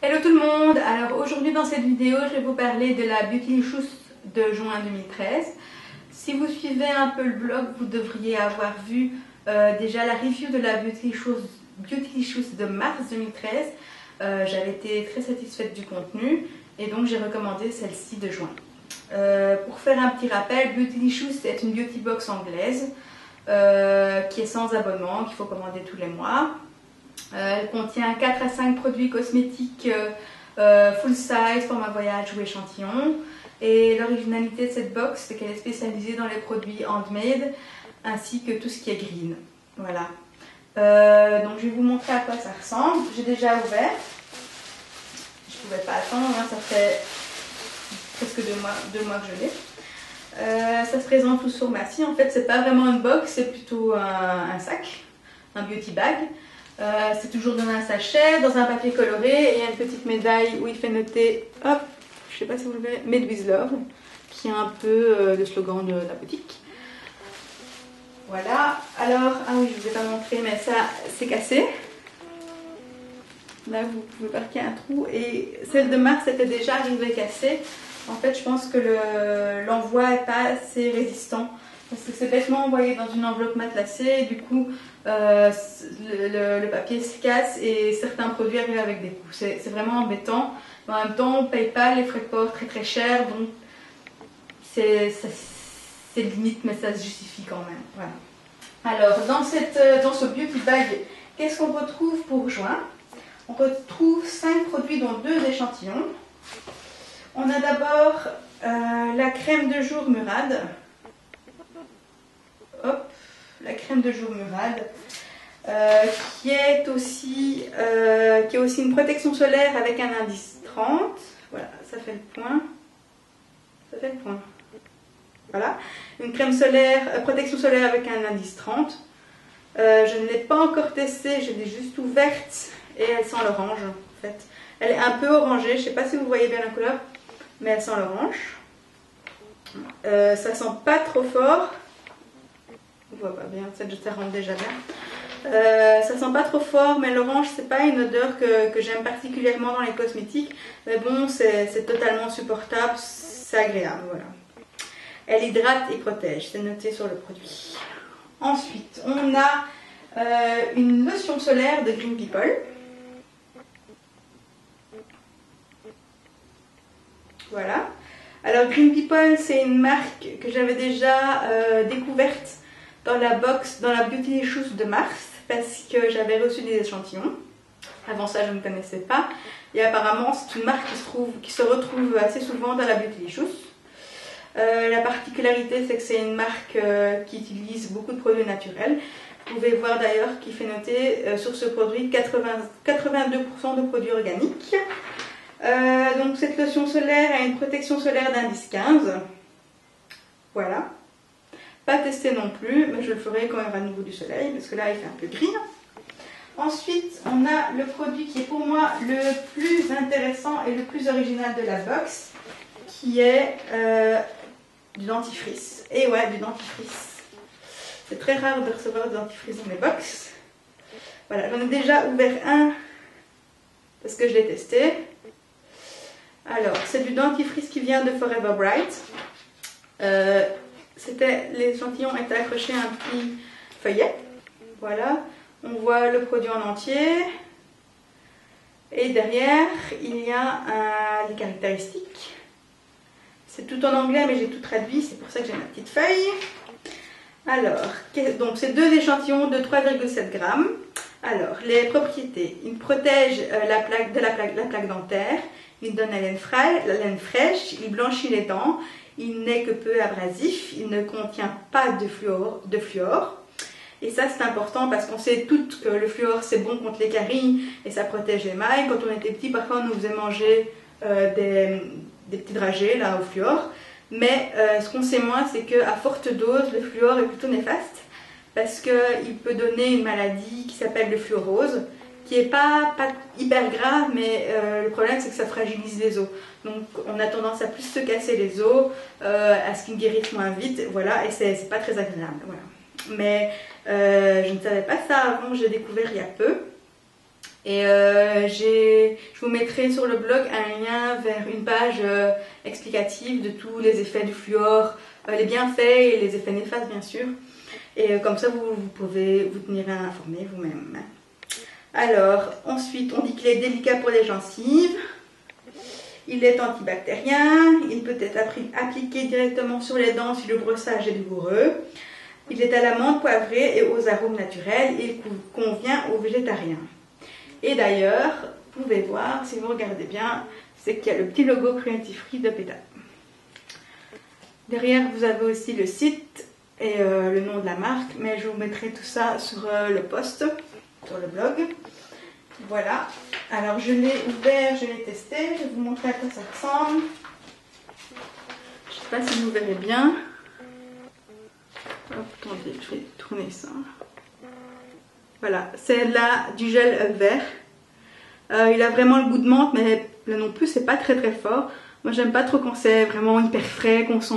Hello tout le monde. Alors aujourd'hui dans cette vidéo je vais vous parler de la Beautylicious de juin 2013. Si vous suivez un peu le blog, vous devriez avoir vu déjà la review de la Beautylicious de mars 2013. J'avais été très satisfaite du contenu et donc j'ai recommandé celle-ci de juin. Pour faire un petit rappel, Beautylicious est une beauty box anglaise qui est sans abonnement, qu'il faut commander tous les mois. Elle contient 4 à 5 produits cosmétiques full size, format voyage ou échantillon. Et l'originalité de cette box, c'est qu'elle est spécialisée dans les produits handmade ainsi que tout ce qui est green. Voilà. Donc je vais vous montrer à quoi ça ressemble. J'ai déjà ouvert. Je ne pouvais pas attendre, hein, ça fait presque 2 mois que je l'ai. Ça se présente sous format-ci. En fait, c'est pas vraiment une box, c'est plutôt un sac, un beauty bag. C'est toujours dans un sachet, dans un papier coloré, et il y a une petite médaille où il fait noter, hop, je sais pas si vous le verrez, Made with Love, qui est un peu le slogan de la boutique. Voilà, alors, ah oui, je vous ai pas montré, mais ça, c'est cassé. Là, vous pouvez voir qu'il y a un trou, et celle de mars était déjà arrivée cassée. En fait, je pense que l'envoi n'est pas assez résistant. Parce que c'est bêtement envoyé dans une enveloppe matelassée et du coup le papier se casse et certains produits arrivent avec des coups. C'est vraiment embêtant. Mais en même temps, on ne paye pas les frais de port très cher, donc c'est limite, mais ça se justifie quand même. Voilà. Alors, dans ce beauty bag, qu'est-ce qu'on retrouve pour juin? On retrouve 5 produits dont 2 échantillons. On a d'abord la crème de jour Murad. Hop, la crème de jour Murad, qui est aussi une protection solaire avec un indice 30. Voilà, ça fait le point. Ça fait le point. Voilà, une crème solaire, protection solaire avec un indice 30. Je ne l'ai pas encore testée, je l'ai juste ouverte et elle sent l'orange en fait. Elle est un peu orangée, je ne sais pas si vous voyez bien la couleur, mais elle sent l'orange. Ça sent pas trop fort. On voit pas bien, ça rentre déjà bien. Ça sent pas trop fort, mais l'orange c'est pas une odeur que j'aime particulièrement dans les cosmétiques. Mais bon, c'est totalement supportable, c'est agréable, voilà. Elle hydrate et protège, c'est noté sur le produit. Ensuite, on a une lotion solaire de Green People. Voilà. Alors Green People, c'est une marque que j'avais déjà découverte dans la box, dans la Beautylicious de mars, parce que j'avais reçu des échantillons. Avant ça, je ne connaissais pas. Et apparemment, c'est une marque qui se retrouve assez souvent dans la Beautylicious. La particularité, c'est que c'est une marque qui utilise beaucoup de produits naturels. Vous pouvez voir d'ailleurs qu'il fait noter sur ce produit 82% de produits organiques. Donc cette lotion solaire a une protection solaire d'indice 15. Voilà. Pas testé non plus, mais je le ferai quand il y aura à nouveau du soleil, parce que là il fait un peu gris. Ensuite, on a le produit qui est pour moi le plus intéressant et le plus original de la box, qui est du dentifrice. Et ouais, du dentifrice. C'est très rare de recevoir du dentifrice dans les box. Voilà, j'en ai déjà ouvert un, parce que je l'ai testé. Alors, c'est du dentifrice qui vient de Forever Bright. L'échantillon était accroché à un petit feuillet. Voilà, on voit le produit en entier. Et derrière, il y a les caractéristiques. C'est tout en anglais, mais j'ai tout traduit, c'est pour ça que j'ai ma petite feuille. Alors, donc c'est 2 échantillons de 3,7 grammes. Alors, les propriétés. Il protège la plaque dentaire. Il donne la laine fraîche, il blanchit les dents, il n'est que peu abrasif, il ne contient pas de fluor. Et ça c'est important parce qu'on sait toutes que le fluor c'est bon contre les caries et ça protège les mailles. Quand on était petit, parfois on nous faisait manger des petits dragées là, au fluor. Mais ce qu'on sait moins, c'est qu'à forte dose, le fluor est plutôt néfaste parce qu'il peut donner une maladie qui s'appelle le fluorose, qui n'est pas hyper grave, mais le problème c'est que ça fragilise les os. Donc on a tendance à plus se casser les os, à ce qu'ils guérissent moins vite, voilà, et c'est pas très agréable. Voilà. Mais je ne savais pas ça avant, j'ai découvert il y a peu. Et je vous mettrai sur le blog un lien vers une page explicative de tous les effets du fluor, les bienfaits et les effets néfastes bien sûr. Et comme ça vous pouvez vous tenir informé vous-même. Alors ensuite on dit qu'il est délicat pour les gencives. Il est antibactérien, il peut être appliqué directement sur les dents si le brossage est douloureux. Il est à l'amande poivrée et aux arômes naturels et il convient aux végétariens. Et d'ailleurs, vous pouvez voir, si vous regardez bien, c'est qu'il y a le petit logo Cruelty Free de PETA. Derrière, vous avez aussi le site et le nom de la marque, mais je vous mettrai tout ça sur le post, sur le blog. Voilà, alors je l'ai ouvert, je l'ai testé, je vais vous montrer à quoi ça ressemble. Je ne sais pas si vous verrez bien. Hop, attendez, je vais tourner ça. Voilà, c'est là du gel vert. Il a vraiment le goût de menthe, mais là non plus, c'est pas très fort. Moi, j'aime pas trop quand c'est vraiment hyper frais, qu'on sent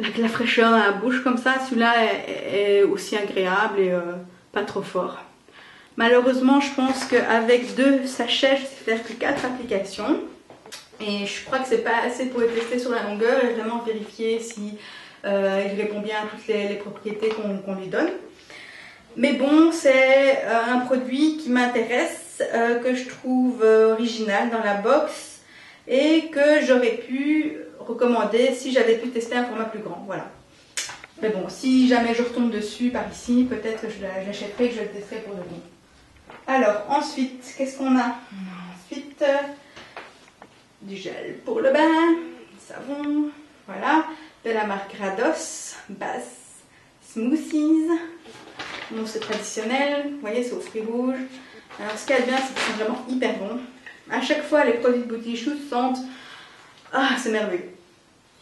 la fraîcheur dans la bouche comme ça. Celui-là est aussi agréable et pas trop fort. Malheureusement, je pense qu'avec 2 sachets, je sais faire que 4 applications. Et je crois que c'est pas assez pour le tester sur la longueur et vraiment vérifier si il répond bien à toutes les propriétés qu'on lui donne. Mais bon, c'est un produit qui m'intéresse, que je trouve original dans la box et que j'aurais pu recommander si j'avais pu tester un format plus grand. Voilà. Mais bon, si jamais je retombe dessus par ici, peut-être que je l'achèterai et que je le testerai pour de bon. Alors, ensuite, qu'est-ce qu'on a? Ensuite, du gel pour le bain, savon, voilà, de la marque Grados, Bass Smoothies. Bon, c'est traditionnel, vous voyez, c'est aux fruits rouges. Alors, ce qu'il y a de bien, c'est qu'ils sont vraiment hyper bons. À chaque fois, les produits de Beauty Shoot sentent... Ah, c'est merveilleux.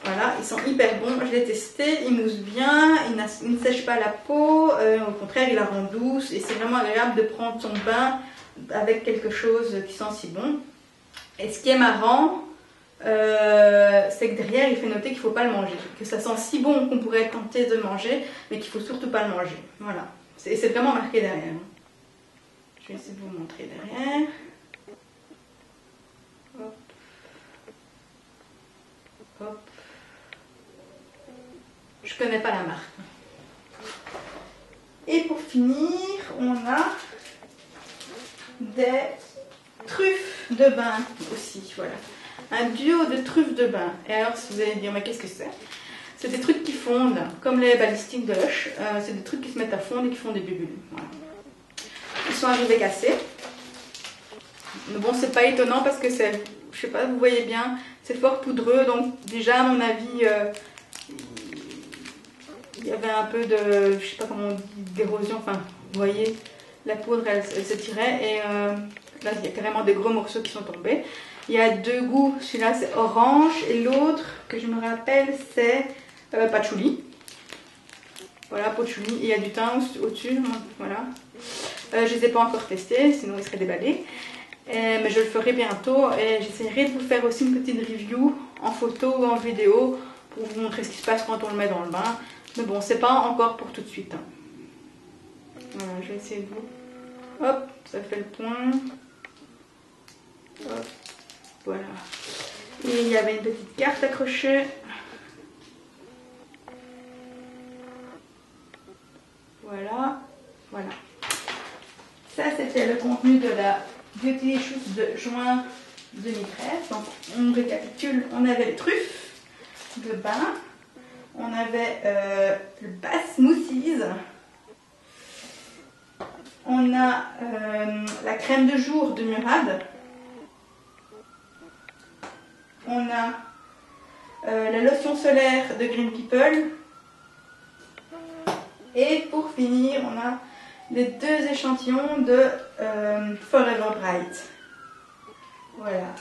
Voilà, ils sont hyper bons. Je l'ai testé, ils moussent bien, ils ne sèchent pas la peau. Au contraire, ils la rendent douce. Et c'est vraiment agréable de prendre son bain avec quelque chose qui sent si bon. Et ce qui est marrant, c'est que derrière, il fait noter qu'il ne faut pas le manger. Que ça sent si bon qu'on pourrait être tenté de manger, mais qu'il ne faut surtout pas le manger. Voilà. C'est vraiment marqué derrière. Je vais essayer de vous montrer derrière. Hop. Hop. Je ne connais pas la marque. Et pour finir, on a des truffes de bain aussi. Voilà. Un duo de truffes de bain. Et alors, si vous allez me dire, mais qu'est-ce que c'est? C'est des trucs qui fondent, comme les balistiques de Lush. C'est des trucs qui se mettent à fondre et qui font des bulles. Voilà. Ils sont arrivés cassés. Mais bon, c'est pas étonnant parce que c'est, je sais pas, vous voyez bien, c'est fort poudreux. Donc déjà, à mon avis, il y avait un peu de, je sais pas comment on dit, d'érosion. Enfin, vous voyez, la poudre, elle s'étirait. Et là, il y a carrément des gros morceaux qui sont tombés. Il y a 2 goûts. Celui-là, c'est orange. Et l'autre, que je me rappelle, c'est patchouli. Voilà, patchouli. Et il y a du thym au-dessus. Voilà. Je ne les ai pas encore testés, sinon ils seraient déballés. Mais je le ferai bientôt. Et j'essaierai de vous faire aussi une petite review en photo ou en vidéo pour vous montrer ce qui se passe quand on le met dans le bain. Mais bon, c'est pas encore pour tout de suite. Voilà, je vais essayer de vous... Hop, ça fait le point. Hop, voilà. Et il y avait une petite carte accrochée. Voilà, voilà. Ça, c'était le contenu de la Beauty Shoot de juin 2013. Donc, on récapitule. On avait les truffes de bain. On avait le Bass Smoothies. On a la crème de jour de Murad. On a la lotion solaire de Green People. Et pour finir, on a les 2 échantillons de Forever Bright. Voilà.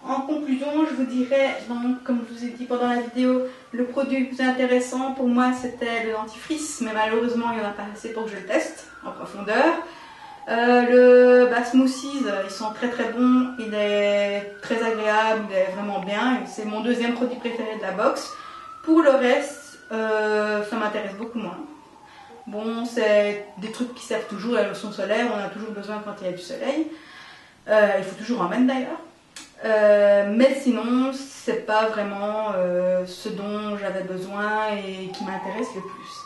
En conclusion, je vous dirais, donc, comme je vous ai dit pendant la vidéo, le produit le plus intéressant pour moi c'était le dentifrice, mais malheureusement il n'y en a pas assez pour que je le teste en profondeur. Le Bass Smoothies, ils sont très bons, il est très agréable, il est vraiment bien, c'est mon 2e produit préféré de la box. Pour le reste, ça m'intéresse beaucoup moins. Bon, c'est des trucs qui servent toujours, la lotion solaire, on a toujours besoin quand il y a du soleil. Il faut toujours en mettre d'ailleurs. Mais sinon, c'est pas vraiment ce dont j'avais besoin et qui m'intéresse le plus.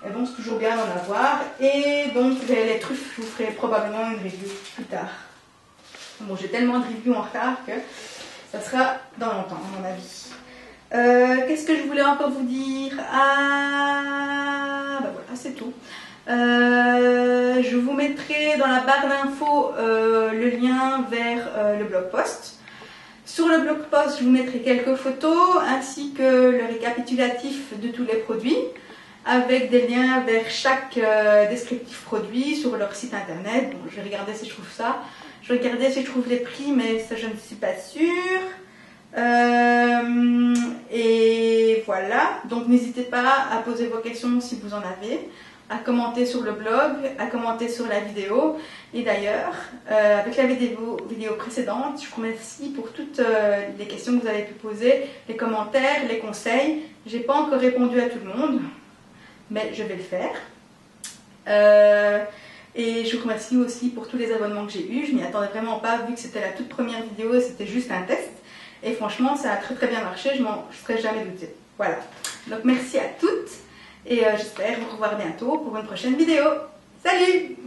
Et bon, c'est toujours bien d'en avoir. Et donc, les truffes, je vous ferai probablement une review plus tard. Bon, j'ai tellement de reviews en retard que ça sera dans longtemps, à mon avis. Qu'est-ce que je voulais encore vous dire? Ben voilà, c'est tout. Je vous mettrai dans la barre d'infos le lien vers le blog post. Sur le blog post, je vous mettrai quelques photos ainsi que le récapitulatif de tous les produits avec des liens vers chaque descriptif produit sur leur site internet. Bon, je vais regarder si je trouve ça. Je vais regarder si je trouve les prix, mais ça je ne suis pas sûre. Et voilà, donc n'hésitez pas à poser vos questions si vous en avez, à commenter sur le blog, à commenter sur la vidéo. Et d'ailleurs, avec la vidéo précédente, je vous remercie pour toutes les questions que vous avez pu poser, les commentaires, les conseils. Je n'ai pas encore répondu à tout le monde, mais je vais le faire. Et je vous remercie aussi pour tous les abonnements que j'ai eus. Je m'y attendais vraiment pas, vu que c'était la toute première vidéo et c'était juste un test. Et franchement, ça a très très bien marché, je ne serais jamais douté. Voilà. Donc merci à toutes et j'espère vous revoir bientôt pour une prochaine vidéo. Salut!